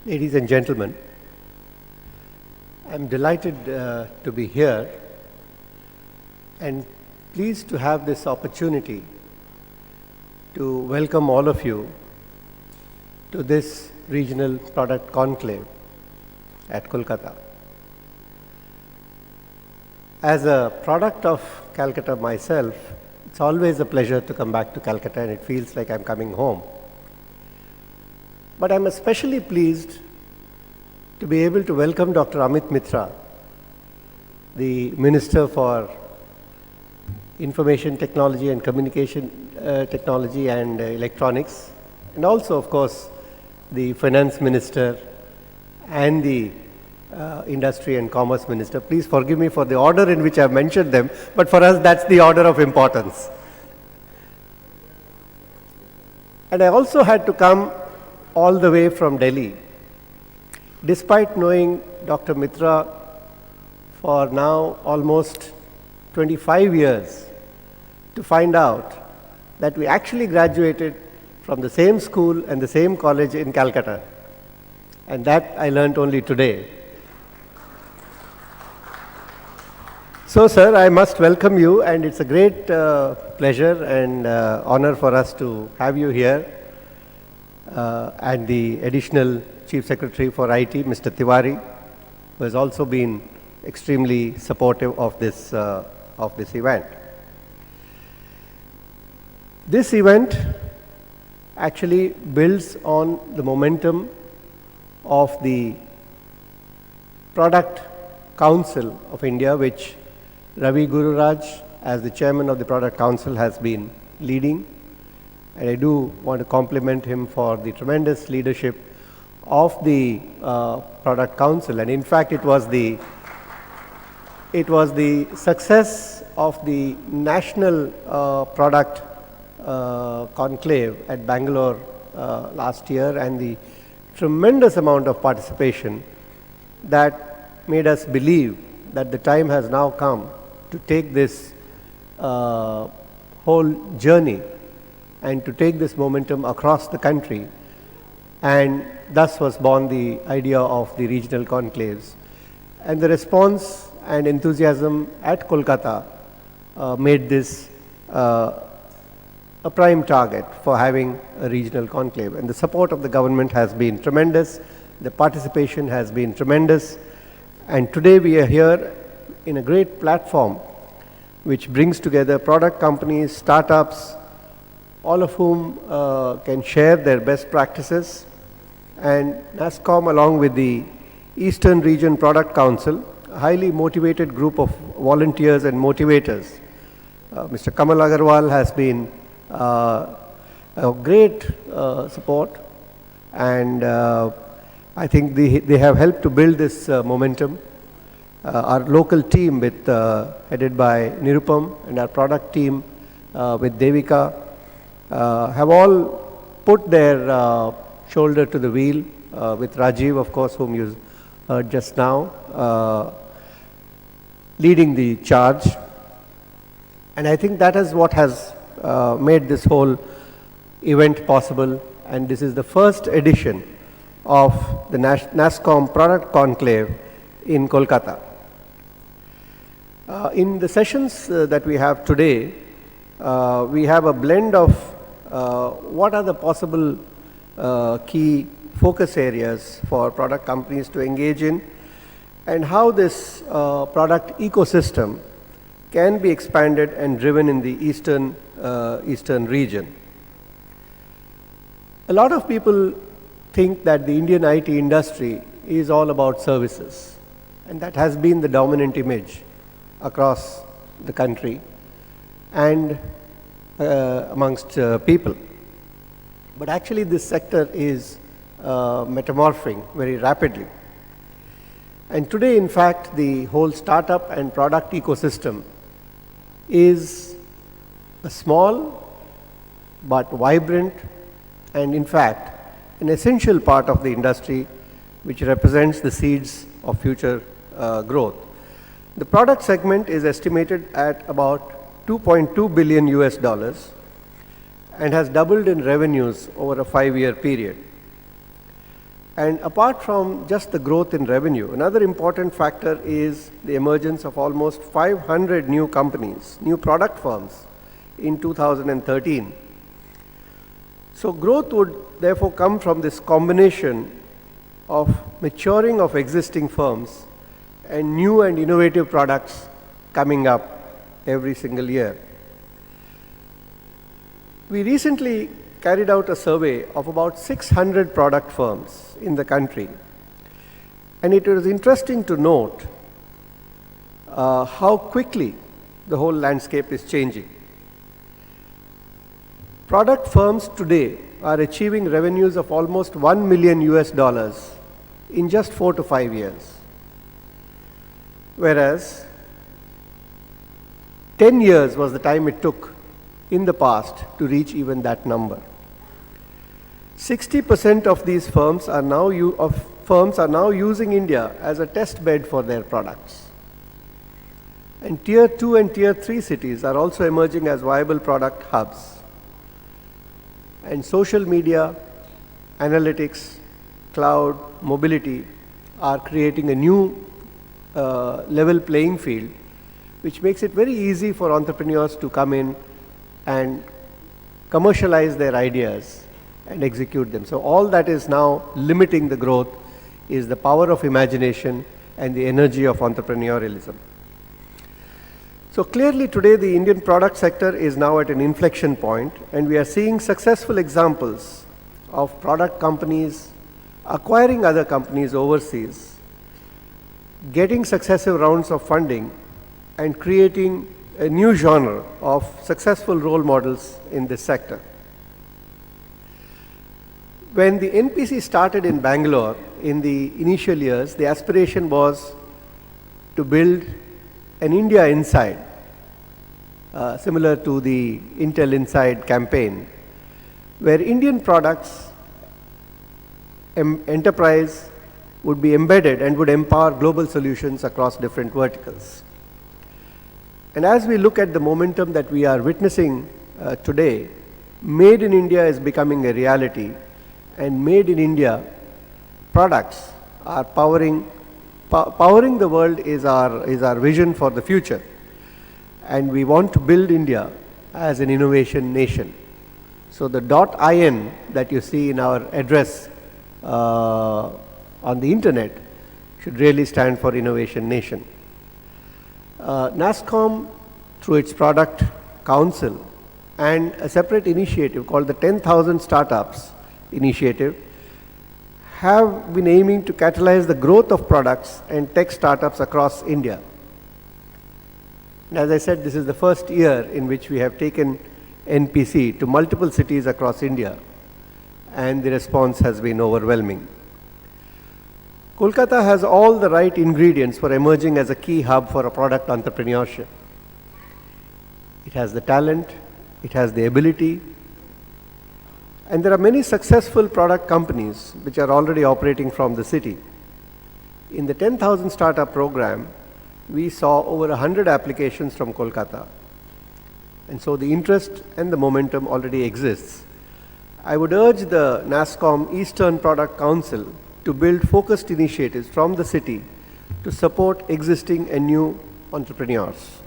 Ladies and gentlemen, I'm delighted to be here and pleased to have this opportunity to welcome all of you to this regional product conclave at Kolkata. As a product of Calcutta myself, it's always a pleasure to come back to Calcutta and it feels like I'm coming home. But I'm especially pleased to be able to welcome Dr. Amit Mitra, the Minister for Information Technology and Communication Technology and Electronics, and also, of course, the Finance Minister and the Industry and Commerce Minister. Please forgive me for the order in which I've mentioned them, but for us that's the order of importance. And I also had to come all the way from Delhi, despite knowing Dr. Mitra for now almost 25 years, to find out that we actually graduated from the same school and the same college in Calcutta. And that I learned only today. So, sir, I must welcome you, and it's a great pleasure and honor for us to have you here. And the additional Chief Secretary for IT, Mr. Tiwari, who has also been extremely supportive of this event. This event actually builds on the momentum of the Product Council of India, which Ravi Gururaj, as the Chairman of the Product Council, has been leading. And I do want to compliment him for the tremendous leadership of the Product Council. And in fact, it was the success of the National Product Conclave at Bangalore last year and the tremendous amount of participation that made us believe that the time has now come to take this whole journey and to take this momentum across the country, and thus was born the idea of the regional conclaves. And the response and enthusiasm at Kolkata made this a prime target for having a regional conclave. And the support of the government has been tremendous, the participation has been tremendous, and today we are here in a great platform which brings together product companies, startups, all of whom can share their best practices. And NASSCOM, along with the Eastern Region Product Council, a highly motivated group of volunteers and motivators. Mr. Kamal Agarwal has been a great support, and I think they have helped to build this momentum. Our local team headed by Nirupam and our product team with Devika have all put their shoulder to the wheel with Rajiv, of course, whom you heard just now, leading the charge. And I think that is what has made this whole event possible. And this is the first edition of the NASSCOM Product Conclave in Kolkata. In the sessions that we have today, we have a blend of what are the possible key focus areas for product companies to engage in, and how this product ecosystem can be expanded and driven in the eastern region. A lot of people think that the Indian IT industry is all about services, and that has been the dominant image across the country and amongst people. But actually this sector is metamorphing very rapidly. And today, in fact, the whole startup and product ecosystem is a small but vibrant and, in fact, an essential part of the industry which represents the seeds of future growth. The product segment is estimated at about $2.2 billion US, and has doubled in revenues over a 5-year period. And apart from just the growth in revenue, another important factor is the emergence of almost 500 new companies, new product firms in 2013. So growth would therefore come from this combination of maturing of existing firms and new and innovative products coming up every single year. We recently carried out a survey of about 600 product firms in the country, and it was interesting to note how quickly the whole landscape is changing. Product firms today are achieving revenues of almost $1 million in just 4 to 5 years, whereas 10 years was the time it took in the past to reach even that number. 60% of these firms are now using India as a test bed for their products. And Tier 2 and Tier 3 cities are also emerging as viable product hubs. And social media, analytics, cloud, mobility are creating a new level playing field, which makes it very easy for entrepreneurs to come in and commercialize their ideas and execute them. So all that is now limiting the growth is the power of imagination and the energy of entrepreneurialism. So clearly today the Indian product sector is now at an inflection point, and we are seeing successful examples of product companies acquiring other companies overseas, getting successive rounds of funding, and creating a new genre of successful role models in this sector. When the NPC started in Bangalore in the initial years, the aspiration was to build an India Inside, similar to the Intel Inside campaign, where Indian products enterprise would be embedded and would empower global solutions across different verticals. And as we look at the momentum that we are witnessing today, Made in India is becoming a reality, and Made in India products are powering the world is our vision for the future. And we want to build India as an innovation nation. So the .in that you see in our address on the internet should really stand for Innovation Nation. NASSCOM, through its product council and a separate initiative called the 10,000 Startups Initiative, have been aiming to catalyze the growth of products and tech startups across India. And as I said, this is the first year in which we have taken NPC to multiple cities across India, and the response has been overwhelming. Kolkata has all the right ingredients for emerging as a key hub for a product entrepreneurship. It has the talent, it has the ability, and there are many successful product companies which are already operating from the city. In the 10,000 Startup program, we saw over 100 applications from Kolkata. And so the interest and the momentum already exists. I would urge the NASSCOM Eastern Product Council to build focused initiatives from the city to support existing and new entrepreneurs.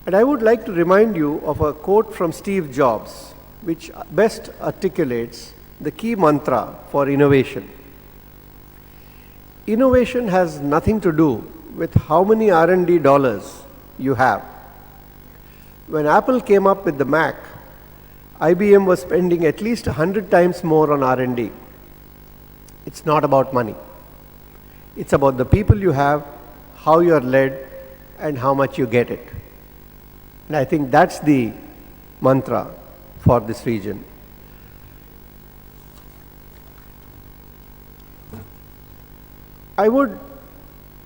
And I would like to remind you of a quote from Steve Jobs, which best articulates the key mantra for innovation. Innovation has nothing to do with how many R&D dollars you have. When Apple came up with the Mac, IBM was spending at least 100 times more on R&D. It's not about money. It's about the people you have, how you are led, and how much you get it. And I think that's the mantra for this region. I would,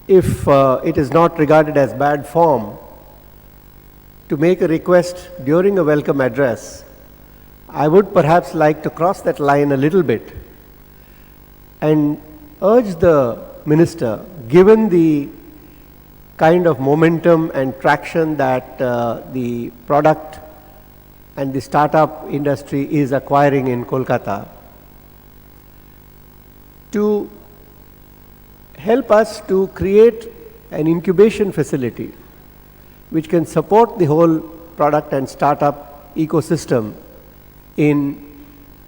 if it is not regarded as bad form, to make a request during a welcome address. I would perhaps like to cross that line a little bit and urge the minister, given the kind of momentum and traction that the product and the startup industry is acquiring in Kolkata to help us to create an incubation facility which can support the whole product and startup ecosystem in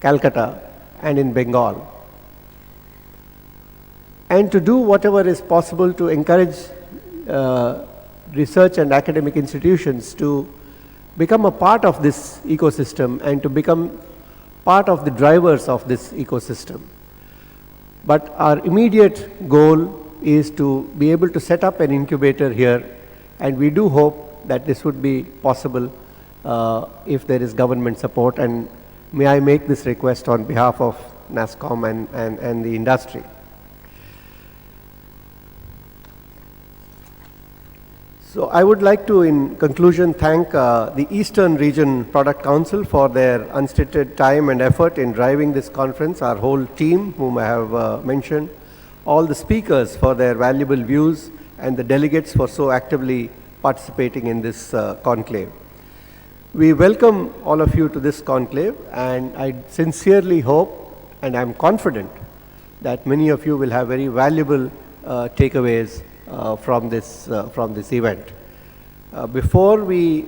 Calcutta and in Bengal, and to do whatever is possible to encourage research and academic institutions to become a part of this ecosystem and to become part of the drivers of this ecosystem. But our immediate goal is to be able to set up an incubator here, and we do hope that this would be possible if there is government support, and may I make this request on behalf of NASSCOM and the industry. So I would like to, in conclusion, thank the Eastern Region Product Council for their unstated time and effort in driving this conference, our whole team whom I have mentioned, all the speakers for their valuable views, and the delegates for so actively participating in this conclave. We welcome all of you to this conclave, and I sincerely hope and I'm confident that many of you will have very valuable takeaways from this event. Before we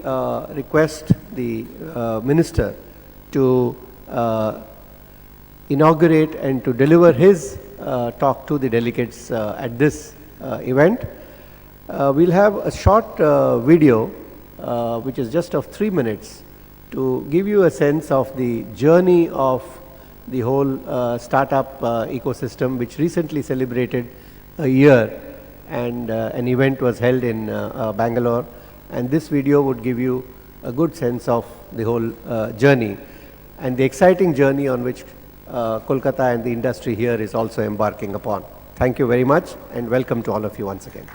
request the Minister to inaugurate and to deliver his talk to the delegates at this event, we'll have a short video which is just of 3 minutes to give you a sense of the journey of the whole startup ecosystem, which recently celebrated a year, and an event was held in Bangalore, and this video would give you a good sense of the whole journey and the exciting journey on which Kolkata and the industry here is also embarking upon. Thank you very much, and welcome to all of you once again.